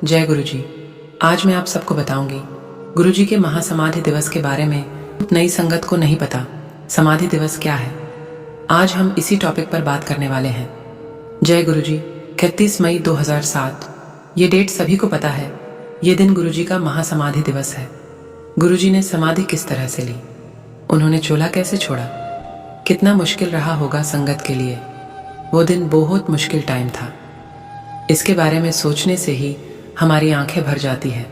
जय गुरुजी। आज मैं आप सबको बताऊंगी गुरुजी के महासमाधि दिवस के बारे में। नई संगत को नहीं पता समाधि दिवस क्या है। आज हम इसी टॉपिक पर बात करने वाले हैं। जय गुरुजी। 31 मई 2007 ये डेट सभी को पता है। ये दिन गुरुजी का महासमाधि दिवस है। गुरुजी ने समाधि किस तरह से ली, उन्होंने चोला कैसे छोड़ा, कितना मुश्किल रहा होगा संगत के लिए। वो दिन बहुत मुश्किल टाइम था। इसके बारे में सोचने से ही हमारी आंखें भर जाती है।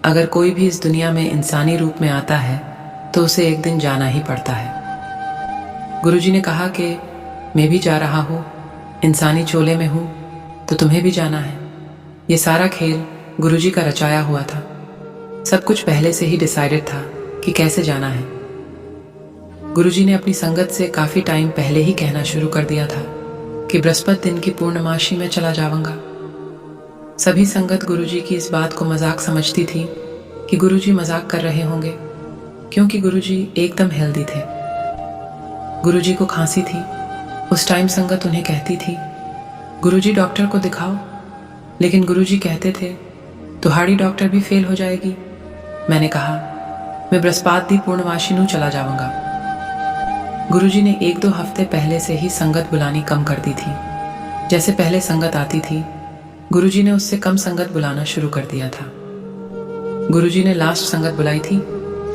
अगर कोई भी इस दुनिया में इंसानी रूप में आता है तो उसे एक दिन जाना ही पड़ता है। गुरुजी ने कहा कि मैं भी जा रहा हूँ, इंसानी चोले में हूँ तो तुम्हें भी जाना है। ये सारा खेल गुरुजी का रचाया हुआ था। सब कुछ पहले से ही डिसाइडेड था कि कैसे जाना है। गुरुजी ने अपनी संगत से काफ़ी टाइम पहले ही कहना शुरू कर दिया था कि बृहस्पति दिन की पूर्णमासी में चला जाऊंगा। सभी संगत गुरुजी की इस बात को मजाक समझती थी कि गुरुजी मजाक कर रहे होंगे, क्योंकि गुरुजी एकदम हेल्दी थे। गुरुजी को खांसी थी। उस टाइम संगत उन्हें कहती थी, गुरुजी डॉक्टर को दिखाओ। लेकिन गुरुजी कहते थे, तुम्हारी डॉक्टर भी फेल हो जाएगी। मैंने कहा, मैं बृहस्पति दी पूर्णमासी नू चला जाऊंगा। गुरुजी ने 1-2 हफ्ते पहले से ही संगत बुलानी कम कर दी थी। जैसे पहले संगत आती थी, गुरुजी ने उससे कम संगत बुलाना शुरू कर दिया था। गुरुजी ने लास्ट संगत बुलाई थी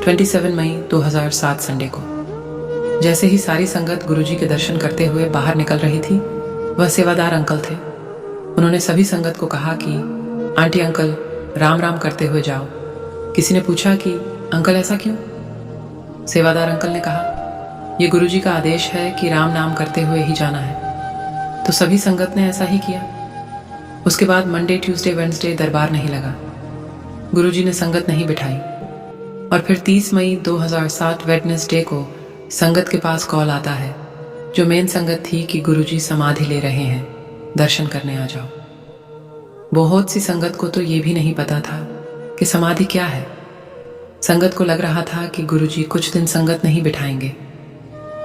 27 मई 2007 संडे को। जैसे ही सारी संगत गुरुजी के दर्शन करते हुए बाहर निकल रही थी, वह सेवादार अंकल थे। उन्होंने सभी संगत को कहा कि आंटी अंकल राम राम करते हुए जाओ। किसी ने पूछा कि अंकल ऐसा क्यों? सेवादार अंकल ने कहा, ये गुरुजी का आदेश है कि राम नाम करते हुए ही जाना है। तो सभी संगत ने ऐसा ही किया। उसके बाद मंडे, ट्यूसडे, वेडनेसडे दरबार नहीं लगा। गुरुजी ने संगत नहीं बिठाई। और फिर 30 मई 2007 वेडनेसडे को संगत के पास कॉल आता है, जो मेन संगत थी, कि गुरुजी समाधि ले रहे हैं, दर्शन करने आ जाओ। बहुत सी संगत को तो ये भी नहीं पता था कि समाधि क्या है। संगत को लग रहा था कि गुरुजी कुछ दिन संगत नहीं बिठाएंगे।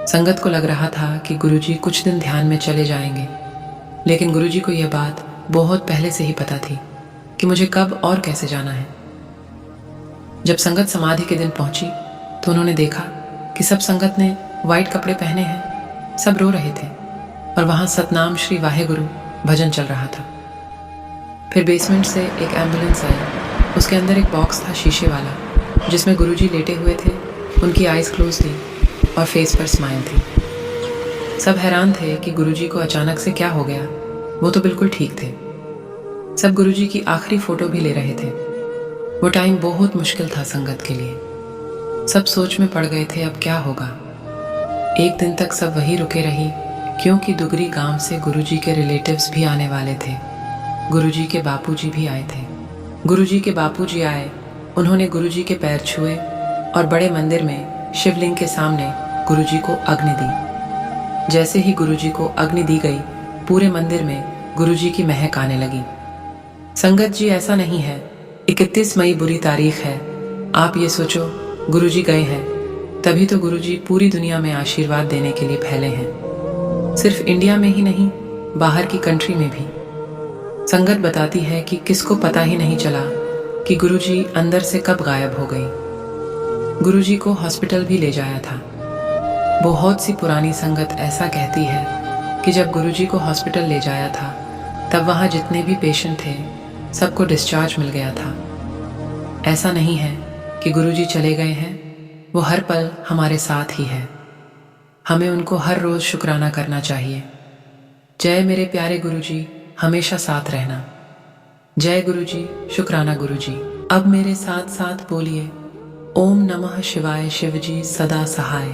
संगत को लग रहा था कि गुरुजी कुछ दिन ध्यान में चले जाएंगे। लेकिन गुरुजी को यह बात बहुत पहले से ही पता थी कि मुझे कब और कैसे जाना है। जब संगत समाधि के दिन पहुंची तो उन्होंने देखा कि सब संगत ने वाइट कपड़े पहने हैं। सब रो रहे थे और वहां सतनाम श्री वाहेगुरु भजन चल रहा था। फिर बेसमेंट से एक एम्बुलेंस आई। उसके अंदर एक बॉक्स था शीशे वाला, जिसमें गुरुजी लेटे हुए थे। उनकी आइज क्लोज थी और फेस पर स्माइल थी। सब हैरान थे कि गुरुजी को अचानक से क्या हो गया। वो तो बिल्कुल ठीक थे। सब गुरुजी की आखिरी फोटो भी ले रहे थे। वो टाइम बहुत मुश्किल था संगत के लिए। सब सोच में पड़ गए थे अब क्या होगा। एक दिन तक सब वहीं रुके रही, क्योंकि दुगरी गांव से गुरुजी के रिलेटिव्स भी आने वाले थे। गुरुजी के बापूजी भी आए थे। गुरुजी के बापूजी आए। उन्होंने गुरुजी के पैर छुए और बड़े मंदिर में शिवलिंग के सामने गुरुजी को अग्नि दी। जैसे ही गुरुजी को अग्नि दी गई, पूरे मंदिर में गुरुजी की महक आने लगी। संगत जी, ऐसा नहीं है। 31 मई बुरी तारीख है। आप ये सोचो, गुरुजी गए हैं, तभी तो गुरुजी पूरी दुनिया में आशीर्वाद देने के लिए फैले हैं। सिर्फ इंडिया में ही नहीं, बाहर की कंट्री में भी। संगत बताती है कि किसको पता ही नहीं चला कि गुरुजी अंदर से कब गायब हो गई। गुरुजी को हॉस्पिटल भी ले जाया था। बहुत सी पुरानी संगत ऐसा कहती है कि जब गुरुजी को हॉस्पिटल ले जाया था, तब वहाँ जितने भी पेशेंट थे, सबको डिस्चार्ज मिल गया था। ऐसा नहीं है कि गुरुजी चले गए हैं, वो हर पल हमारे साथ ही है। हमें उनको हर रोज़ शुक्राना करना चाहिए। जय मेरे प्यारे गुरुजी, हमेशा साथ रहना। जय गुरुजी, शुक्राना गुरुजी। अब मेरे साथ साथ बोलिए, ओम नमः शिवाय शिवजी सदा सहाय।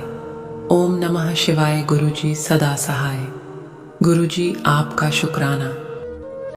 ओम नमः शिवाय गुरुजी सदा सहाय। गुरुजी आपका शुक्राना।